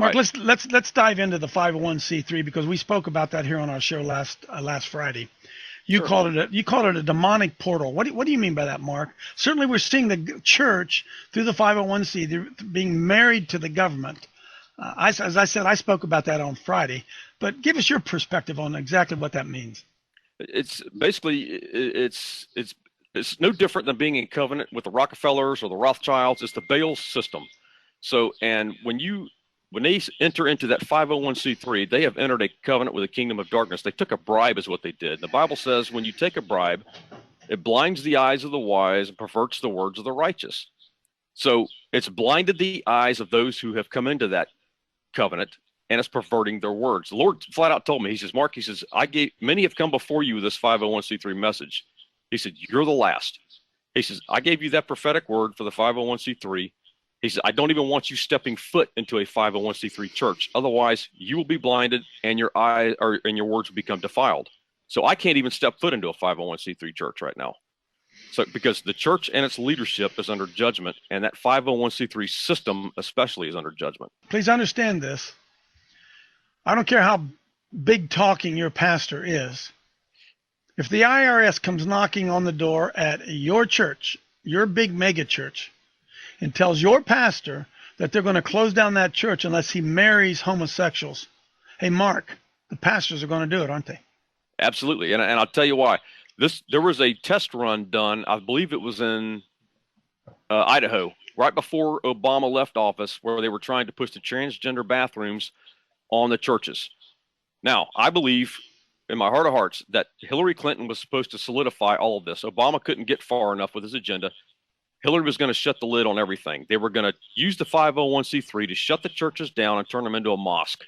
Mark, let's dive into the 501c3 because we spoke about that here on our show last Friday. You Sure. called it a demonic portal. What do you mean by that, Mark? Certainly, we're seeing the church through the 501c being married to the government. As I said, I spoke about that on Friday. But give us your perspective on exactly what that means. It's basically it's no different than being in covenant with the Rockefellers or the Rothschilds. It's the Baal system. So, and when they enter into that 501c3, they have entered a covenant with the kingdom of darkness. They took a bribe is what they did. The Bible says when you take a bribe, it blinds the eyes of the wise and perverts the words of the righteous. So it's blinded the eyes of those who have come into that covenant, and it's perverting their words. The Lord flat out told me, he says, Mark, he says, many have come before you with this 501c3 message. He said, you're the last. He says, I gave you that prophetic word for the 501c3. He said, I don't even want you stepping foot into a 501c3 church. Otherwise, you will be blinded and your words will become defiled. So I can't even step foot into a 501c3 church right now. So because the church and its leadership is under judgment, and that 501c3 system especially is under judgment. Please understand this. I don't care how big talking your pastor is. If the IRS comes knocking on the door at your church, your big mega church, and tells your pastor that they're going to close down that church unless he marries homosexuals, hey, Mark, the pastors are going to do it, aren't they? Absolutely. And I'll tell you why. There was a test run done, I believe it was in Idaho, right before Obama left office, where they were trying to push the transgender bathrooms on the churches. Now, I believe in my heart of hearts that Hillary Clinton was supposed to solidify all of this. Obama couldn't get far enough with his agenda. Hillary was going to shut the lid on everything. They were going to use the 501c3 to shut the churches down and turn them into a mosque.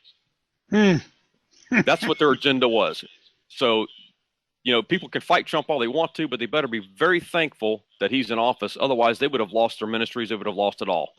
That's what their agenda was. So, people can fight Trump all they want to, but they better be very thankful that he's in office. Otherwise, they would have lost their ministries. They would have lost it all.